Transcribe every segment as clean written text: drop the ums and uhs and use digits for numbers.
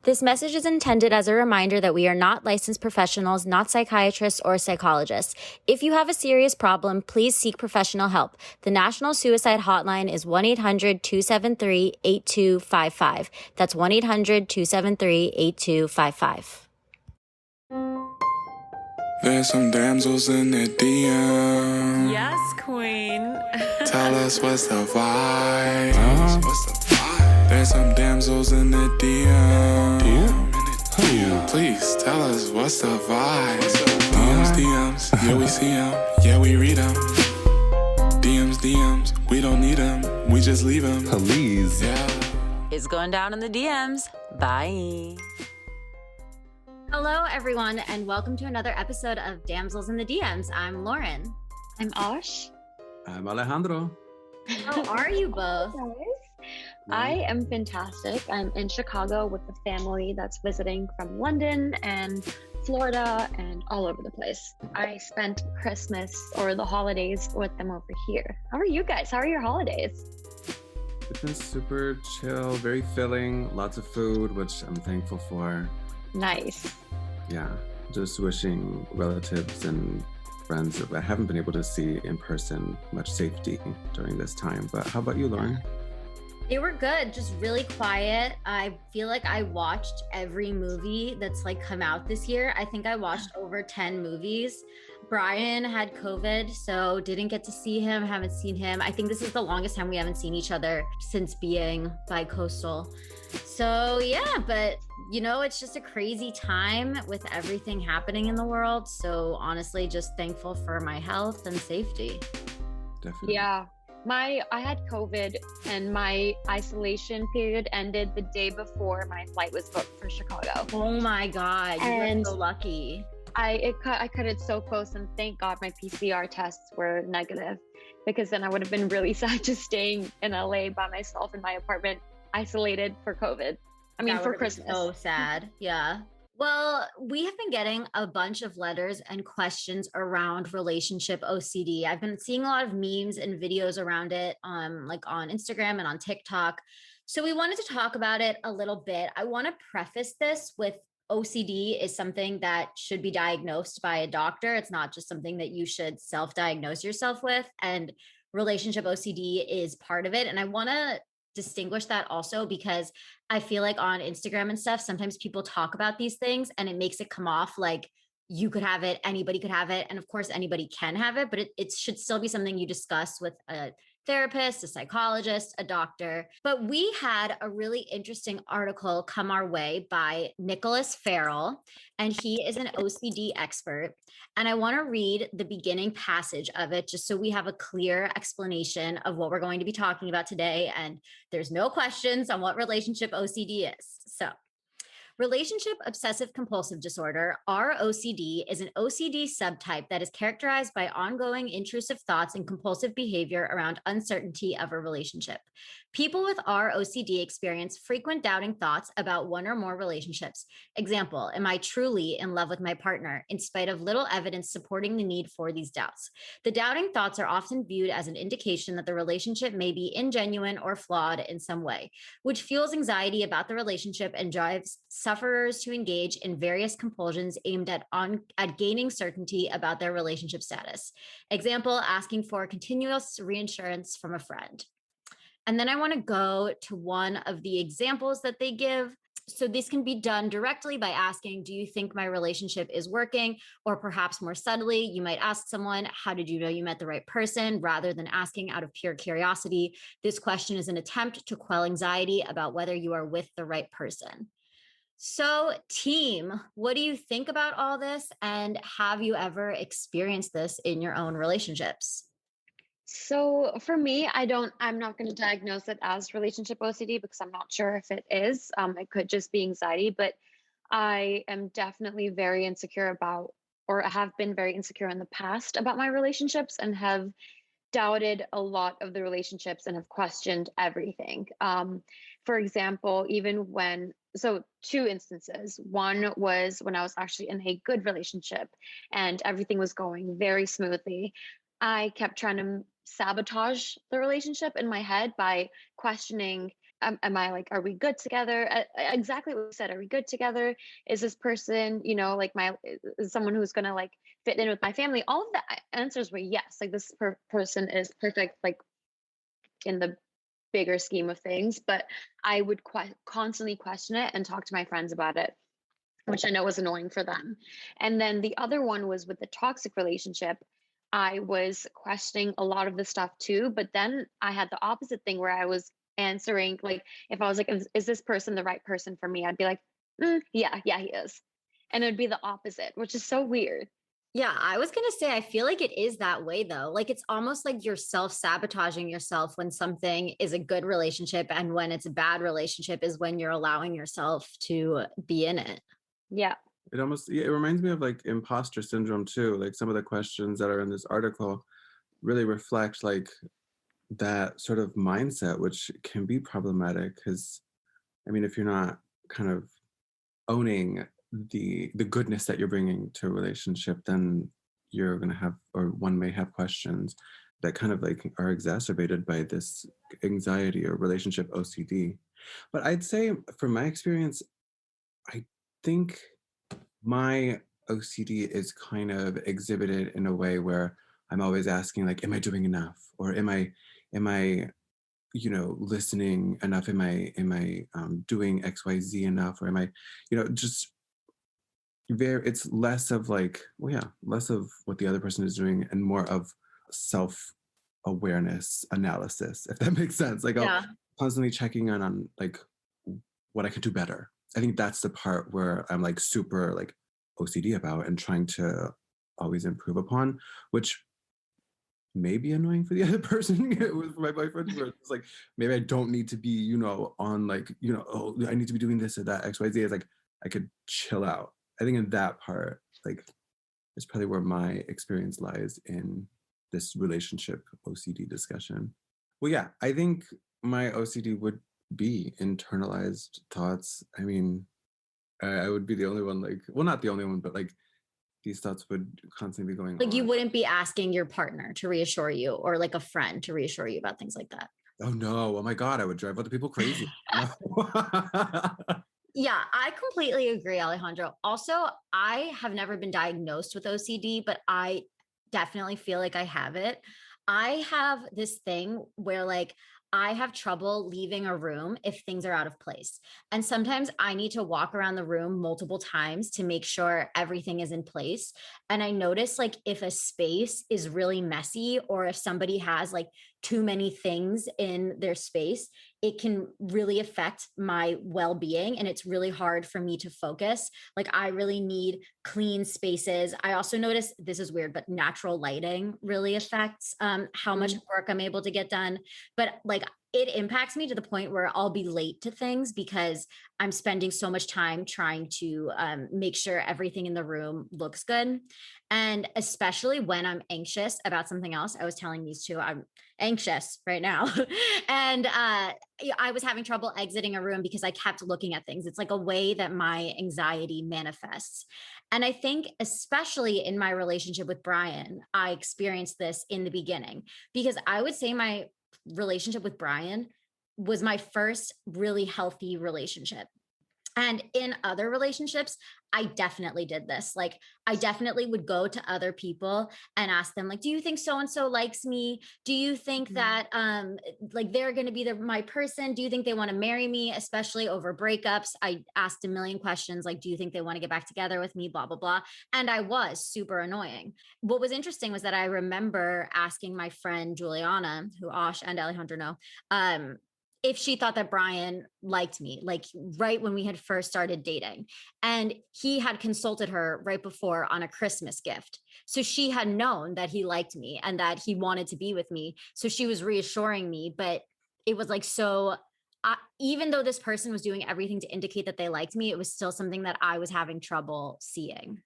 This message is intended as a reminder that we are not licensed professionals, not psychiatrists or psychologists. If you have a serious problem, please seek professional help. The National Suicide Hotline is 1-800-273-8255. That's 1-800-273-8255. There's some damsels in the DM. Yes, queen. Tell us what's the vibe. There's some damsels in the DM. Please tell us what's the vibe. DMs, yeah we see them, yeah we read them. DMs, we don't need them, we just leave them. Please. Yeah. It's going down in the DMs. Bye. Hello, everyone, and welcome to another episode of Damsels in the DMs. I'm Lauren. I'm Ash. I'm Alejandro. How are you both? I am fantastic. I'm in Chicago with a family that's visiting from London and Florida and all over the place. I spent Christmas or the holidays with them over here. How are you guys? How are your holidays? It's been super chill, very filling, lots of food, which I'm thankful for. Nice. Yeah, just wishing relatives and friends that I haven't been able to see in person much safety during this time. But how about you, Lauren? They were good, just really quiet. I feel like I watched every movie that's come out this year. I think I watched over 10 movies. Brian had COVID, so didn't get to see him, haven't seen him. I think this is the longest time we haven't seen each other since being bi-coastal. So yeah, but it's just a crazy time with everything happening in the world. So honestly, just thankful for my health and safety. Definitely. Yeah. I had COVID and my isolation period ended the day before my flight was booked for Chicago. Oh my God, you were so lucky. I cut it so close, and thank God my PCR tests were negative, because then I would have been really sad just staying in LA by myself in my apartment, isolated for COVID. For Christmas. So sad. Yeah. Well, we have been getting a bunch of letters and questions around relationship OCD. I've been seeing a lot of memes and videos around it, on Instagram and on TikTok. So we wanted to talk about it a little bit. I want to preface this with OCD is something that should be diagnosed by a doctor. It's not just something that you should self-diagnose yourself with. And relationship OCD is part of it. And I want to distinguish that also because I feel like on Instagram and stuff, sometimes people talk about these things and it makes it come off like you could have it, anybody could have it. And of course, anybody can have it, but it should still be something you discuss with a therapist, a psychologist, a doctor. But we had a really interesting article come our way by Nicholas Farrell, and he is an OCD expert. And I want to read the beginning passage of it just so we have a clear explanation of what we're going to be talking about today. And there's no questions on what relationship OCD is. So, relationship obsessive compulsive disorder, ROCD, is an OCD subtype that is characterized by ongoing intrusive thoughts and compulsive behavior around uncertainty of a relationship. People with ROCD experience frequent doubting thoughts about one or more relationships. Example, am I truly in love with my partner, in spite of little evidence supporting the need for these doubts? The doubting thoughts are often viewed as an indication that the relationship may be ingenuine or flawed in some way, which fuels anxiety about the relationship and drives sufferers to engage in various compulsions aimed at gaining certainty about their relationship status. Example, asking for continuous reassurance from a friend. And then I want to go to one of the examples that they give. So this can be done directly by asking, do you think my relationship is working? Or perhaps more subtly, you might ask someone, how did you know you met the right person? Rather than asking out of pure curiosity. This question is an attempt to quell anxiety about whether you are with the right person. So team, what do you think about all this? And have you ever experienced this in your own relationships? So for me, I'm not going to diagnose it as relationship OCD because I'm not sure if it is. It could just be anxiety, but I am definitely very insecure about, or have been very insecure in the past about my relationships, and have doubted a lot of the relationships and have questioned everything. For example, two instances. One was when I was actually in a good relationship and everything was going very smoothly. I kept trying to sabotage the relationship in my head by questioning am I like, are we good together? Exactly what you said. Are we good together? Is this person, like is someone who's gonna like fit in with my family? All of the answers were yes. Like this person is perfect, like in the bigger scheme of things. But I would constantly question it and talk to my friends about it, which I know was annoying for them. And then the other one was with the toxic relationship. I was questioning a lot of the stuff too, but then I had the opposite thing where I was answering, like, if I was like, is this person the right person for me? I'd be like, yeah, he is. And it'd be the opposite, which is so weird. Yeah, I was going to say, I feel like it is that way though. Like it's almost like you're self sabotaging yourself when something is a good relationship. And when it's a bad relationship is when you're allowing yourself to be in it. Yeah. It reminds me of like imposter syndrome too. Like some of the questions that are in this article really reflect like that sort of mindset, which can be problematic because, I mean, if you're not kind of owning the goodness that you're bringing to a relationship, then you're going to have, or one may have questions that kind of like are exacerbated by this anxiety or relationship OCD. But I'd say from my experience, I think my OCD is kind of exhibited in a way where I'm always asking like, am I doing enough? Or am I listening enough? Am I doing XYZ enough? Or am I, just very, it's less of like, well, yeah, less of what the other person is doing and more of self awareness analysis, if that makes sense. Like I'll Yeah. constantly checking on like what I could do better. I think that's the part where I'm like super like OCD about and trying to always improve upon, which may be annoying for the other person with my boyfriend, where it's like maybe I don't need to be, on like, oh, I need to be doing this or that, XYZ. It's like I could chill out. I think in that part, like, is probably where my experience lies in this relationship OCD discussion. Well, yeah, I think my OCD would be internalized thoughts. I mean, I would be the only one, like, well, not the only one, but like these thoughts would constantly be going Like you on. wouldn't be asking your partner to reassure you or like a friend to reassure you about things like that. Oh no, oh my God, I would drive other people crazy. No. Yeah, I completely agree, Alejandro. Also, I have never been diagnosed with OCD, but I definitely feel like I have it. I have this thing where, like, I have trouble leaving a room if things are out of place. And sometimes I need to walk around the room multiple times to make sure everything is in place. And I notice, like, if a space is really messy or if somebody has like too many things in their space, it can really affect my well-being and it's really hard for me to focus. Like I really need clean spaces. I also notice, this is weird, but natural lighting really affects how much work I'm able to get done. But like it impacts me to the point where I'll be late to things because I'm spending so much time trying to make sure everything in the room looks good. And especially when I'm anxious about something else, I was telling these two, I'm anxious right now. And I was having trouble exiting a room because I kept looking at things. It's like a way that my anxiety manifests. And I think, especially in my relationship with Brian, I experienced this in the beginning because I would say my relationship with Brian was my first really healthy relationship. And in other relationships, I definitely did this. Like, I definitely would go to other people and ask them, like, do you think so and so likes me? Do you think that, like, they're going to be my person? Do you think they want to marry me, especially over breakups? I asked a million questions, like, do you think they want to get back together with me? Blah, blah, blah. And I was super annoying. What was interesting was that I remember asking my friend Juliana, who Ash and Alejandro know, if she thought that Brian liked me, like right when we had first started dating. And he had consulted her right before on a Christmas gift. So she had known that he liked me and that he wanted to be with me. So she was reassuring me, but it was like, so even though this person was doing everything to indicate that they liked me, it was still something that I was having trouble seeing.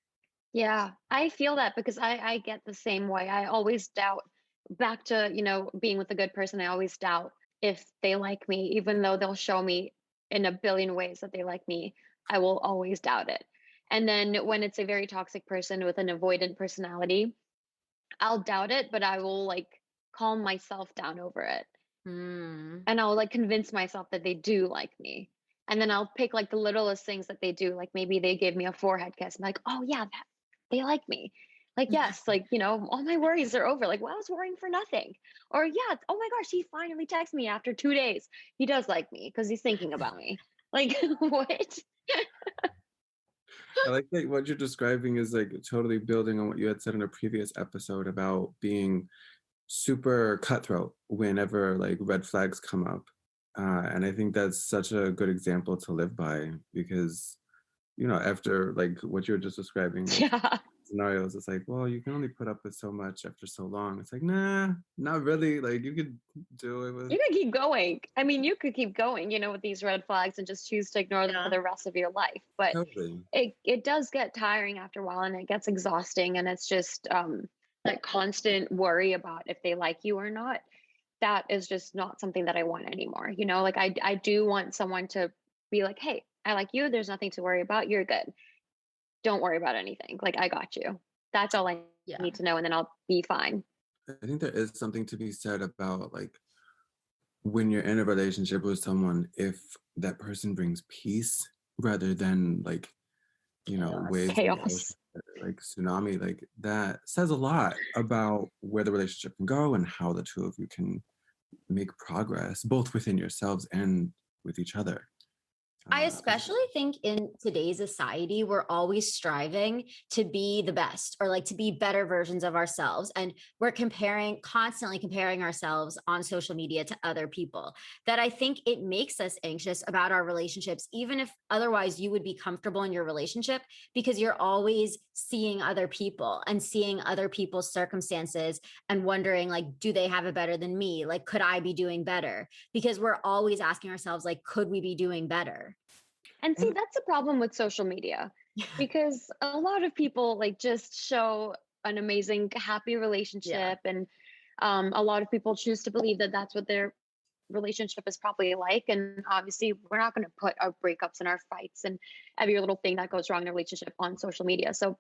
Yeah, I feel that because I get the same way. I always doubt, back to, being with a good person, I always doubt if they like me, even though they'll show me in a billion ways that they like me, I will always doubt it. And then when it's a very toxic person with an avoidant personality, I'll doubt it, but I will like calm myself down over it. Mm. and I'll like convince myself that they do like me. And then I'll pick like the littlest things that they do. Like maybe they give me a forehead kiss. I'm like, oh yeah, they like me. Like, yes, like, all my worries are over. Like, well, I was worrying for nothing. Or yeah, oh my gosh, he finally texted me after 2 days. He does like me because he's thinking about me. Like, what? I like that what you're describing is like totally building on what you had said in a previous episode about being super cutthroat whenever like red flags come up. And I think that's such a good example to live by because, after like what you were just describing, like Yeah. scenarios, it's like, well, you can only put up with so much after so long. It's like, nah, not really. Like you could do it with You could keep going. I mean, you could keep going, with these red flags and just choose to ignore them for Yeah. the rest of your life. But totally. it does get tiring after a while and it gets exhausting. And it's just that constant worry about if they like you or not. That is just not something that I want anymore. Like I do want someone to be like, hey, I like you. There's nothing to worry about. You're good. Don't worry about anything. Like I got you. That's all I Yeah. need to know. And then I'll be fine. I think there is something to be said about like when you're in a relationship with someone, if that person brings peace rather than like, Chaos. waves in the ocean, Chaos. like tsunami, like that says a lot about where the relationship can go and how the two of you can make progress, both within yourselves and with each other. I I think especially think in today's society, we're always striving to be the best or like to be better versions of ourselves. And we're constantly comparing ourselves on social media to other people. That I think it makes us anxious about our relationships, even if otherwise you would be comfortable in your relationship because you're always seeing other people and seeing other people's circumstances and wondering, like, do they have it better than me? Like, could I be doing better? Because we're always asking ourselves, like, could we be doing better? And see, and that's a problem with social media because a lot of people like just show an amazing, happy Yeah. relationship. And a lot of people choose to believe that that's what their relationship is probably like. And obviously, we're not going to put our breakups and our fights and every little thing that goes wrong in a relationship on social media. So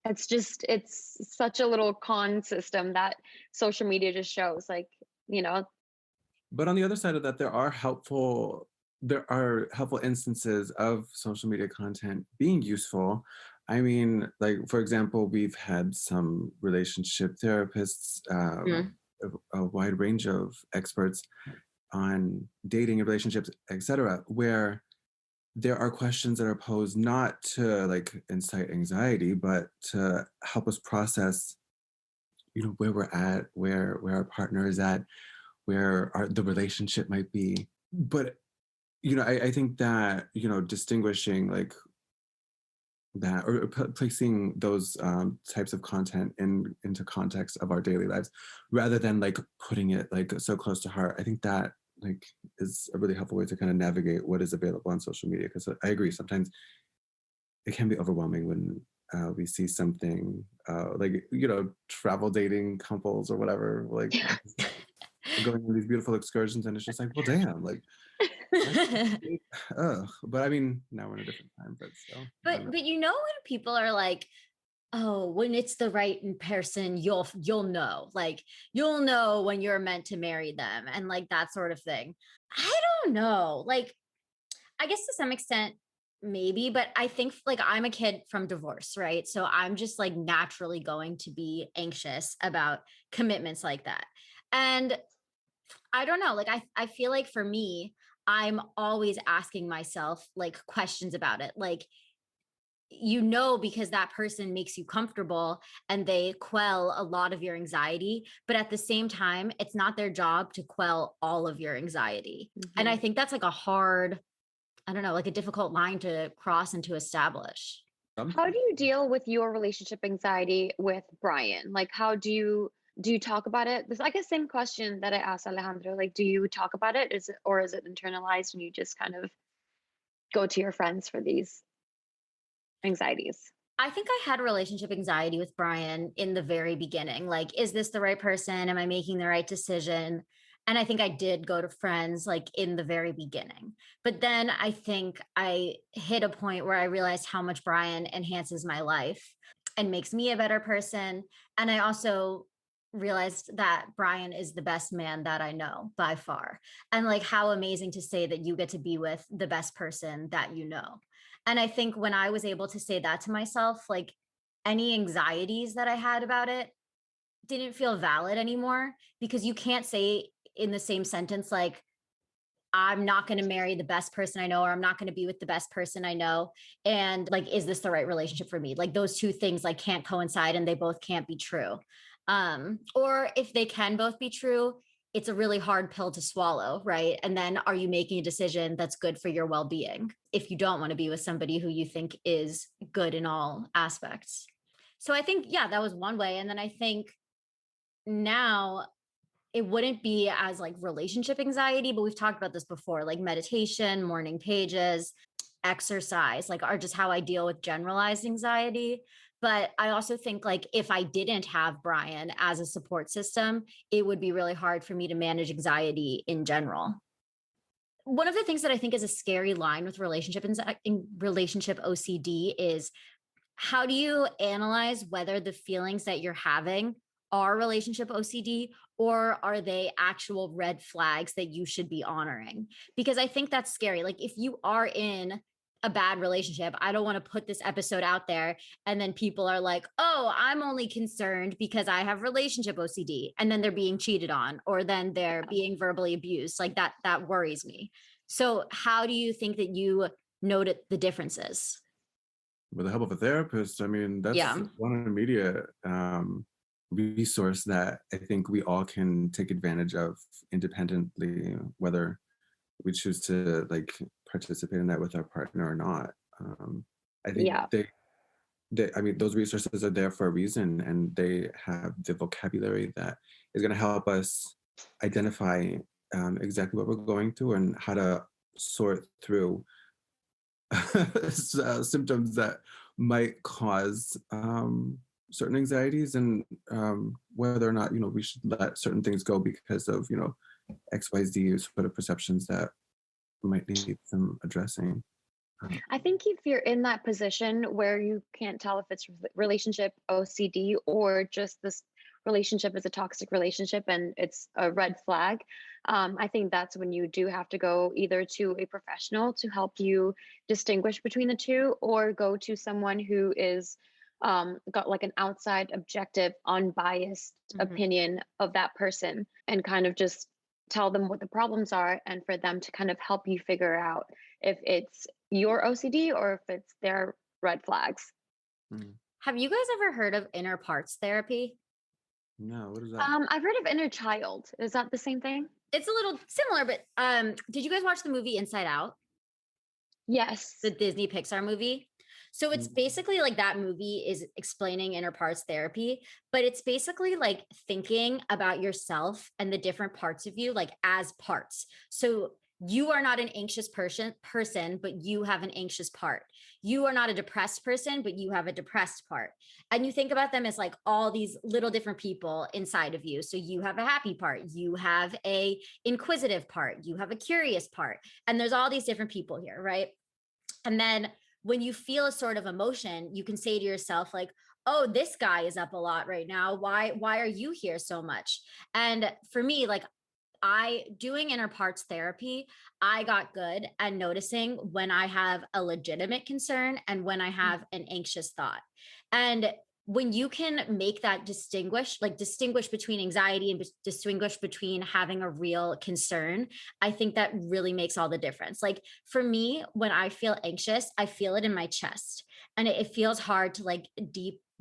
it's such a little con system that social media just shows. Like, you know, but on the other side of that, there are helpful instances of social media content being useful. I mean, like for example, we've had some relationship therapists, Mm. a wide range of experts on dating and relationships, etc., where there are questions that are posed not to like incite anxiety, but to help us process, where we're at, where our partner is at, where the relationship might be. But I think that distinguishing like that or placing those types of content into context of our daily lives rather than like putting it like so close to heart. I think that like is a really helpful way to kind of navigate what is available on social media, because I agree sometimes it can be overwhelming when we see something like travel dating couples or whatever, like going on these beautiful excursions, and it's just like, well, damn, like that's but I mean, now we're in a different time, but still, I don't know. But when people are like, oh, when it's the right in person, you'll know. Like you'll know when you're meant to marry them and like that sort of thing. I don't know. Like I guess to some extent maybe, but I think like I'm a kid from divorce, right? So I'm just like naturally going to be anxious about commitments like that. And I don't know, like I feel like for me, I'm always asking myself like questions about it. Like because that person makes you comfortable and they quell a lot of your anxiety, but at the same time it's not their job to quell all of your anxiety. And I mhm. think that's like a hard, I don't know, like a difficult line to cross and to establish. How Sometimes. do you deal with your relationship anxiety with Brian? Like, how do you talk about it? It's like the same question that I asked Alejandro. Like, do you talk about it? Is it internalized and you just kind of go to your friends for these anxieties? I think I had relationship anxiety with Brian in the very beginning. Like, is this the right person? Am I making the right decision? And I think I did go to friends like in the very beginning. But then I think I hit a point where I realized how much Brian enhances my life and makes me a better person. And I also realized that Brian is the best man that I know by far. And like how amazing to say that you get to be with the best person that you know. And I think when I was able to say that to myself, like any anxieties that I had about it didn't feel valid anymore, because you can't say in the same sentence, like, I'm not going to marry the best person I know, or I'm not going to be with the best person I know. And like, is this the right relationship for me? Like those two things like can't coincide and they both can't be true. Or if they can both be true, it's a really hard pill to swallow, right? And then are you making a decision that's good for your well-being if you don't want to be with somebody who you think is good in all aspects? So I think, yeah, that was one way. And then I think now it wouldn't be as like relationship anxiety, but we've talked about this before, like meditation, morning pages, exercise, like are just how I deal with generalized anxiety. But I also think like if I didn't have Brian as a support system, it would be really hard for me to manage anxiety in general. One of the things that I think is a scary line with in relationship OCD is, how do you analyze whether the feelings that you're having are relationship OCD, or are they actual red flags that you should be honoring? Because I think that's scary. Like if you are in a bad relationship, I don't want to put this episode out there and then people are like, "Oh, I'm only concerned because I have relationship OCD." And then they're being cheated on, or then they're being verbally abused. Like that worries me. So how do you think that you noted the differences? With the help of a therapist, I mean, that's Yeah. one immediate resource that I think we all can take advantage of independently, whether we choose to like participate in that with our partner or not. I think Yeah. I mean, those resources are there for a reason, and they have the vocabulary that is going to help us identify exactly what we're going through and how to sort through symptoms that might cause certain anxieties, and whether or not we should let certain things go because of XYZ sort of perceptions that might need some addressing. I think if you're in that position where you can't tell if it's relationship OCD or just this relationship is a toxic relationship and it's a red flag, I think that's when you do have to go either to a professional to help you distinguish between the two, or go to someone who is got like an outside, objective, unbiased opinion of that person, and kind of just tell them what the problems are, and for them to kind of help you figure out if it's your OCD or if it's their red flags. Mm. Have you guys ever heard of inner parts therapy? No, what is that? I've heard of inner child. Is that the same thing? It's a little similar, but did you guys watch the movie Inside Out, Yes. the Disney Pixar movie? So it's basically like that movie is explaining inner parts therapy, but it's basically like thinking about yourself and the different parts of you like as parts. So you are not an anxious person, but you have an anxious part. You are not a depressed person, but you have a depressed part. And you think about them as like all these little different people inside of you. So you have a happy part, you have a inquisitive part, you have a curious part, and there's all these different people here, right? And then when you feel a sort of emotion, you can say to yourself like, "Oh, this guy is up a lot right now. Why are you here so much?" And for me, like I doing inner parts therapy, I got good at noticing when I have a legitimate concern and when I have an anxious thought. And when you can make that distinguish between anxiety and distinguish between having a real concern, I think that really makes all the difference. Like for me, when I feel anxious, I feel it in my chest, and it feels hard to like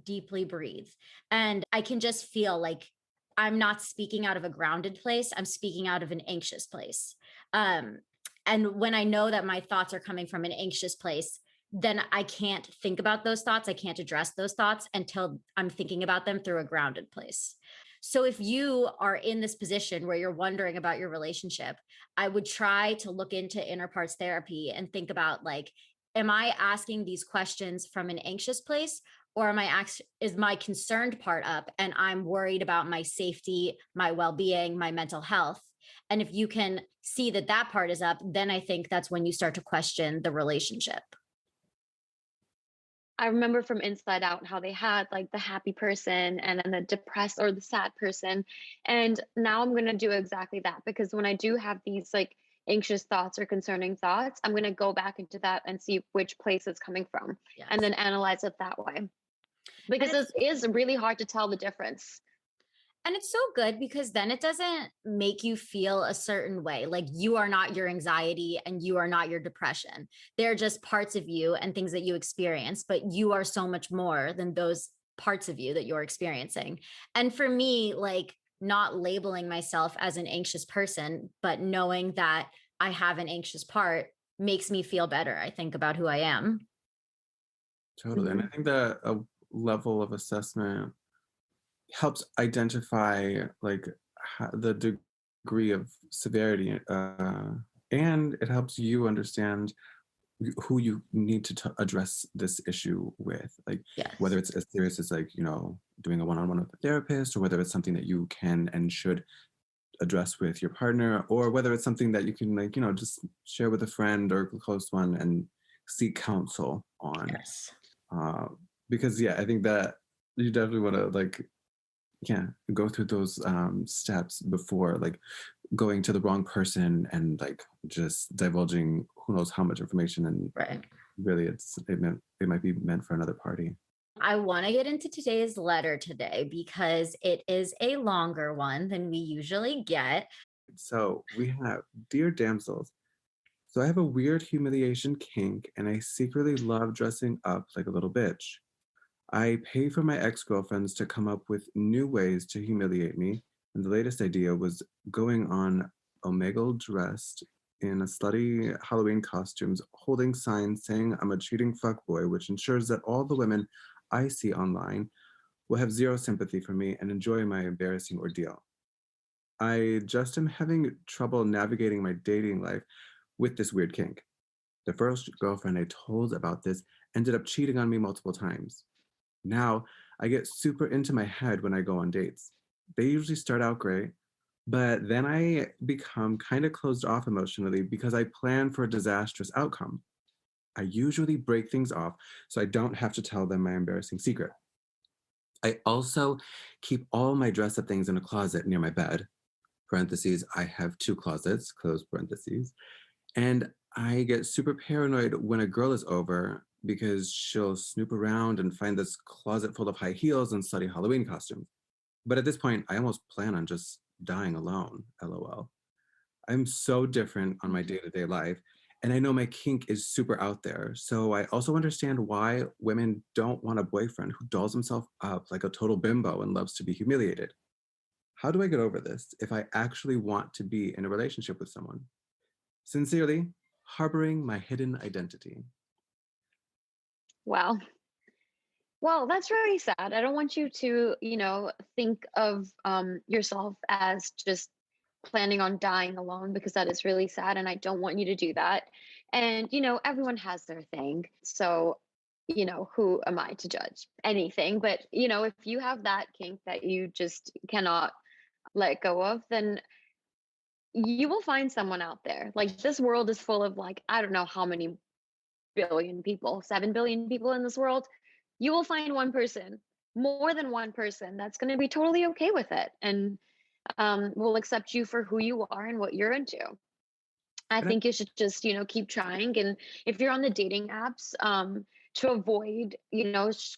deeply breathe. And I can just feel like I'm not speaking out of a grounded place. I'm speaking out of an anxious place. Um, and when I know that my thoughts are coming from an anxious place, then I can't think about those thoughts. I can't address those thoughts until I'm thinking about them through a grounded place. So if you are in this position where you're wondering about your relationship, I would try to look into inner parts therapy and think about like, am I asking these questions from an anxious place, or is my concerned part up and I'm worried about my safety, my well-being, my mental health? And if you can see that that part is up, then I think that's when you start to question the relationship. I remember from Inside Out how they had like the happy person and then the depressed or the sad person. And now I'm going to do exactly that, because when I do have these like anxious thoughts or concerning thoughts, I'm going to go back into that and see which place it's coming from and Yes. then analyze it that way. And Because it's it is really hard to tell the difference. And it's so good because then it doesn't make you feel a certain way. Like you are not your anxiety and you are not your depression. They're just parts of you and things that you experience, but you are so much more than those parts of you that you're experiencing. And for me, like not labeling myself as an anxious person, but knowing that I have an anxious part makes me feel better, I think, about who I am. Totally. And I Hmm. think that a level of assessment helps identify like the degree of severity, and it helps you understand who you need to address this issue with, like whether Yes. it's as serious as like doing a one-on-one with a therapist, or whether it's something that you can and should address with your partner, or whether it's something that you can like just share with a friend or a close one and seek counsel on. Yes. uh, because yeah, I think that you definitely want to like yeah go through those steps before like going to the wrong person and like just divulging who knows how much information, and Right. really it might be meant for another party. I want to get into today's letter today because it is a longer one than we usually get. So we have, dear damsels, so I have a weird humiliation kink and I secretly love dressing up like a little bitch. I pay for my ex-girlfriends to come up with new ways to humiliate me, and the latest idea was going on Omegle dressed in a slutty Halloween costumes, holding signs saying I'm a cheating fuckboy, which ensures that all the women I see online will have zero sympathy for me and enjoy my embarrassing ordeal. I just am having trouble navigating my dating life with this weird kink. The first girlfriend I told about this ended up cheating on me multiple times. Now, I get super into my head when I go on dates. They usually start out great, but then I become kind of closed off emotionally because I plan for a disastrous outcome. I usually break things off so I don't have to tell them my embarrassing secret. I also keep all my dress up things in a closet near my bed. Parentheses, I have two closets, close parentheses. And I get super paranoid when a girl is over because she'll snoop around and find this closet full of high heels and slutty Halloween costumes. But at this point, I almost plan on just dying alone, lol. I'm so different on my day to day life. And I know my kink is super out there. So I also understand why women don't want a boyfriend who dolls himself up like a total bimbo and loves to be humiliated. How do I get over this if I actually want to be in a relationship with someone? Sincerely, harboring my hidden identity. Wow. Well, that's really sad. I don't want you to, think of yourself as just planning on dying alone, because that is really sad. And I don't want you to do that. And, everyone has their thing. So, who am I to judge anything? But, if you have that kink that you just cannot let go of, then you will find someone out there. Like this world is full of like, I don't know how many billion people, 7 billion people in this world. You will find one person, more than one person, that's going to be totally okay with it and will accept you for who you are and what you're into. I And I, think you should just, keep trying. And if you're on the dating apps, to avoid,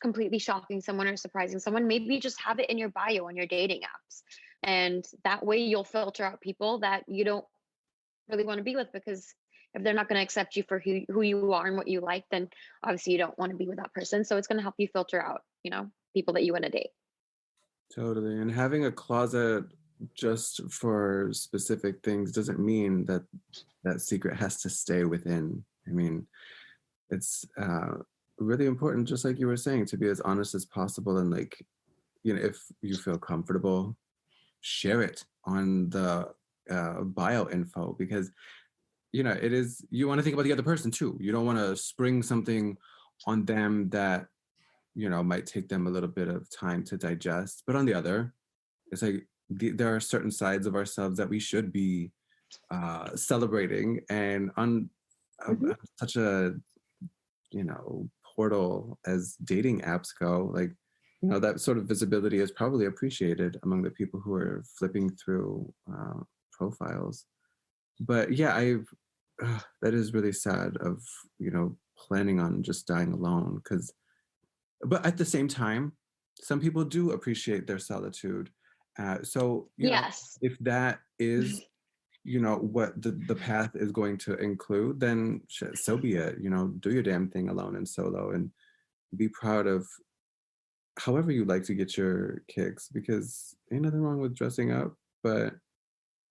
completely shocking someone or surprising someone, maybe just have it in your bio on your dating apps. And that way you'll filter out people that you don't really want to be with, because if they're not going to accept you for who you are and what you like, then obviously you don't want to be with that person. So it's going to help you filter out, people that you want to date. totally. And having a closet just for specific things doesn't mean that that secret has to stay within. I mean, it's really important, just like you were saying, to be as honest as possible. And like, if you feel comfortable, share it on the bio info, because it is, you want to think about the other person too. You don't want to spring something on them that might take them a little bit of time to digest. But on the other, it's like there are certain sides of ourselves that we should be celebrating, and on Hmm. such a you know portal as dating apps go, like, that sort of visibility is probably appreciated among the people who are flipping through profiles. But yeah, that is really sad of, planning on just dying alone. But at the same time, some people do appreciate their solitude. So, Yes. if that is, what the path is going to include, then so be it. Do your damn thing alone and solo, and be proud of however you like to get your kicks, because ain't nothing wrong with dressing up. But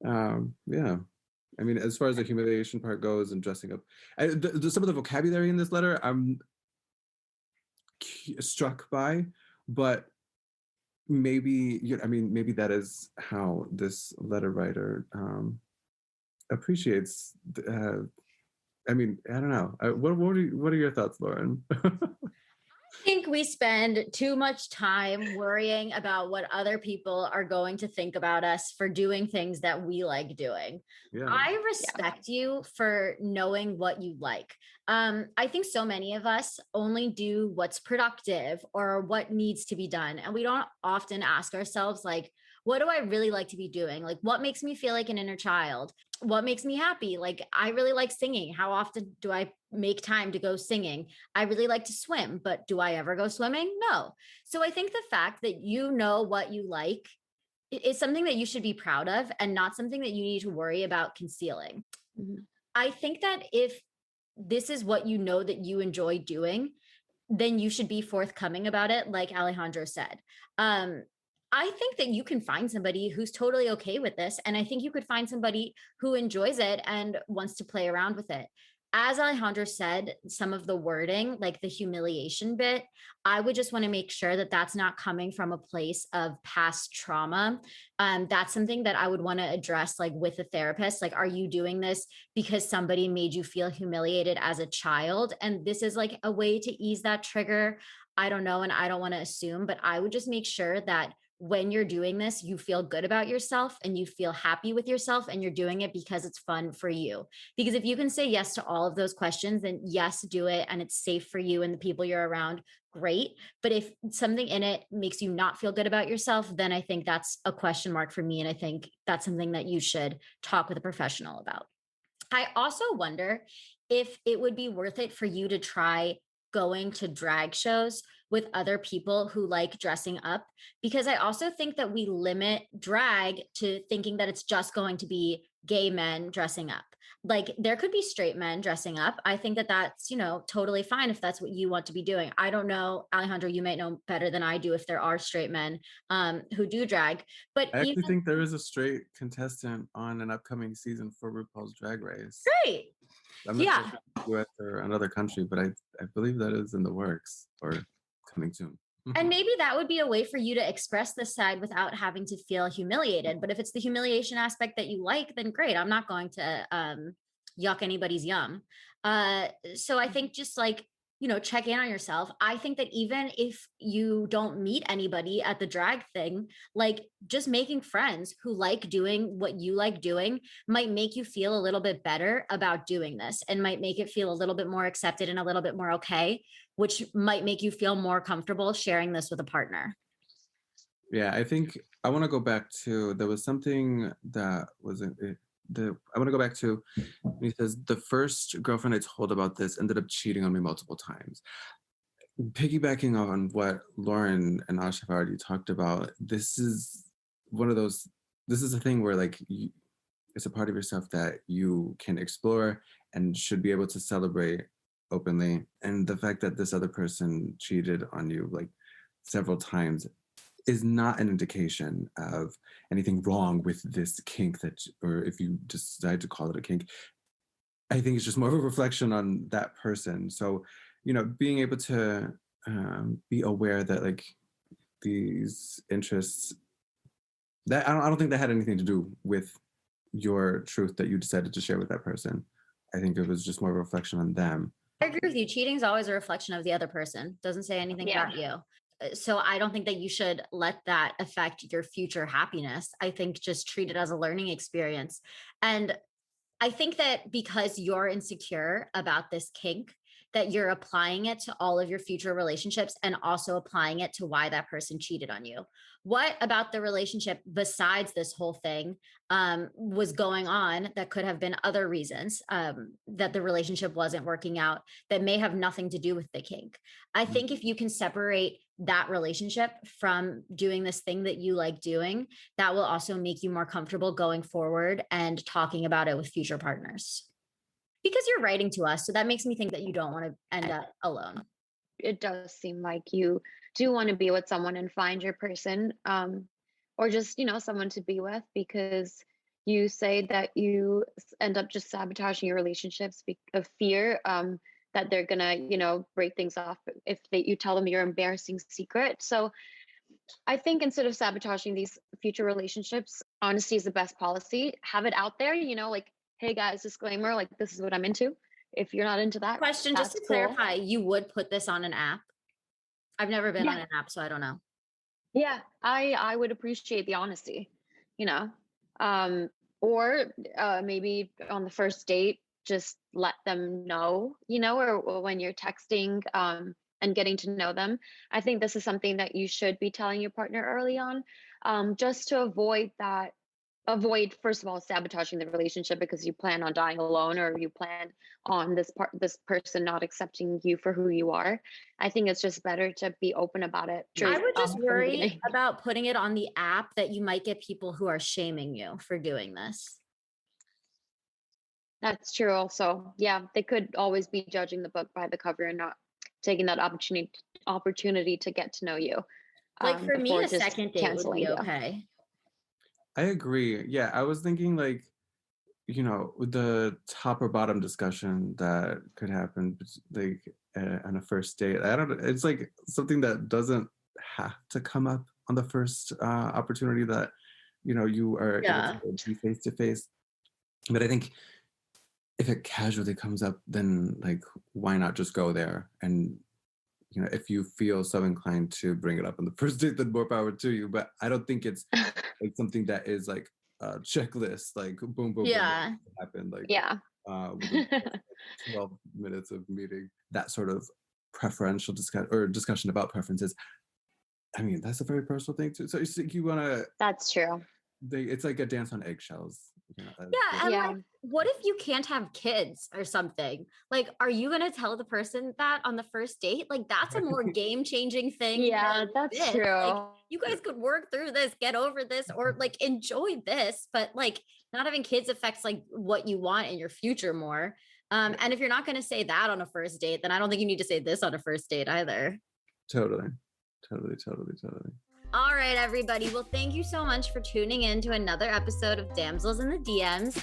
yeah, I mean, as far as the humiliation part goes and dressing up, some of the vocabulary in this letter I'm struck by, but maybe maybe that is how this letter writer appreciates. I mean, I don't know. What are your thoughts, Lauren? I think we spend too much time worrying about what other people are going to think about us for doing things that we like doing. Yeah. I respect you for knowing what you like. I think so many of us only do what's productive or what needs to be done. And we don't often ask ourselves, like, what do I really like to be doing? Like, what makes me feel like an inner child? What makes me happy? Like, I really like singing. How often do I make time to go singing? I really like to swim, but do I ever go swimming? No. So I think the fact that you know what you like is something that you should be proud of and not something that you need to worry about concealing. Mhm. I think that if this is what you know that you enjoy doing, then you should be forthcoming about it, like Alejandro said. I think that you can find somebody who's totally okay with this. And I think you could find somebody who enjoys it and wants to play around with it. As Alejandro said, some of the wording, like the humiliation bit, I would just want to make sure that that's not coming from a place of past trauma. That's something that I would want to address, like with a therapist. Like, are you doing this because somebody made you feel humiliated as a child? And this is like a way to ease that trigger. I don't know. And I don't want to assume, but I would just make sure that when you're doing this, you feel good about yourself and you feel happy with yourself, and you're doing it because it's fun for you. Because if you can say yes to all of those questions, then yes, do it. And it's safe for you and the people you're around. Great. But if something in it makes you not feel good about yourself, then I think that's a question mark for me. And I think that's something that you should talk with a professional about. I also wonder if it would be worth it for you to try going to drag shows with other people who like dressing up, because I also think that we limit drag to thinking that it's just going to be gay men dressing up. Like, there could be straight men dressing up. I think that that's, totally fine if that's what you want to be doing. I don't know, Alejandro, you might know better than I do if there are straight men who do drag, but I actually even think there is a straight contestant on an upcoming season for RuPaul's Drag Race. great. I'm not Yeah. sure if it's US or another country, but I believe that is in the works or coming soon. And maybe that would be a way for you to express this side without having to feel humiliated. But if it's the humiliation aspect that you like, then great. I'm not going to yuck anybody's yum. So I think just like, check in on yourself. I think that even if you don't meet anybody at the drag thing, like just making friends who like doing what you like doing might make you feel a little bit better about doing this, and might make it feel a little bit more accepted and a little bit more okay, which might make you feel more comfortable sharing this with a partner. Yeah, I think I want to go back to, there was something that wasn't it. I want to go back to, he says, the first girlfriend I told about this ended up cheating on me multiple times. Piggybacking on what Lauren and Ash have already talked about, this is a thing where like it's a part of yourself that you can explore and should be able to celebrate openly. And the fact that this other person cheated on you like several times is not an indication of anything wrong with this kink, or if you decide to call it a kink. I think it's just more of a reflection on that person. So, being able to be aware that like these interests, that I don't think that had anything to do with your truth that you decided to share with that person. I think it was just more of a reflection on them. I agree with you. Cheating is always a reflection of the other person. Doesn't say anything about you. So I don't think that you should let that affect your future happiness. I think just treat it as a learning experience. And I think that because you're insecure about this kink, that you're applying it to all of your future relationships and also applying it to why that person cheated on you. What about the relationship besides this whole thing was going on that could have been other reasons that the relationship wasn't working out that may have nothing to do with the kink? I think if you can separate that relationship from doing this thing that you like doing, that will also make you more comfortable going forward and talking about it with future partners. Because you're writing to us, so that makes me think that you don't want to end up alone. It does seem like you do want to be with someone and find your person, or just, someone to be with, because you say that you end up just sabotaging your relationships of fear, that they're gonna, break things off if you tell them your embarrassing secret. So I think instead of sabotaging these future relationships, honesty is the best policy. Have it out there, like, hey guys, disclaimer, like, this is what I'm into. If you're not into that, Question, just to clarify, you would put this on an app? I've never been on an app, so I don't know. Yeah, I would appreciate the honesty, or maybe on the first date, just let them know, or when you're texting and getting to know them. I think this is something that you should be telling your partner early on, just to avoid first of all sabotaging the relationship because you plan on dying alone, or you plan on this person not accepting you for who you are. I think it's just better to be open about it. I would just worry about putting it on the app that you might get people who are shaming you for doing this. That's true also. Yeah, they could always be judging the book by the cover and not taking that opportunity to get to know you. Like for me, a second date would be okay. I agree. Yeah, I was thinking like, with the top or bottom discussion that could happen like on a first date. I don't know. It's like something that doesn't have to come up on the first opportunity that, you are able to be face to face. But I think if it casually comes up, then like, why not just go there? And, if you feel so inclined to bring it up on the first date, then more power to you. But I don't think it's like something that is like a checklist, like boom, boom, boom, happened. Like, within 12 minutes of meeting, that sort of preferential discussion about preferences. I mean, that's a very personal thing too. So you want to. That's true. It's like a dance on eggshells. Like, what if you can't have kids or something? Like, are you going to tell the person that on the first date? Like, that's a more game-changing thing. Yeah, that's true. Like, you guys could work through this, get over this, or like enjoy this, but like not having kids affects like what you want in your future more. And if you're not going to say that on a first date, then I don't think you need to say this on a first date either. Totally. All right, everybody. Well, thank you so much for tuning in to another episode of Damsels in the DMs.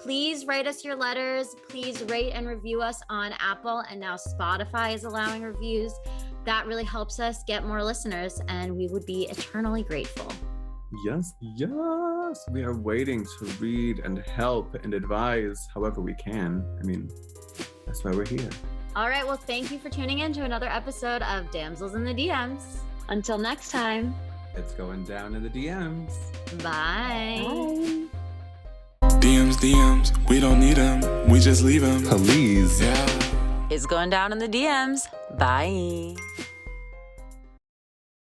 Please write us your letters. Please rate and review us on Apple, and now Spotify is allowing reviews. That really helps us get more listeners, and we would be eternally grateful. Yes. We are waiting to read and help and advise however we can. I mean, that's why we're here. All right. Well, thank you for tuning in to another episode of Damsels in the DMs. Until next time. It's going down in the DMs. Bye. DMs, we don't need them. We just leave them. Please. Yeah. It's going down in the DMs. Bye.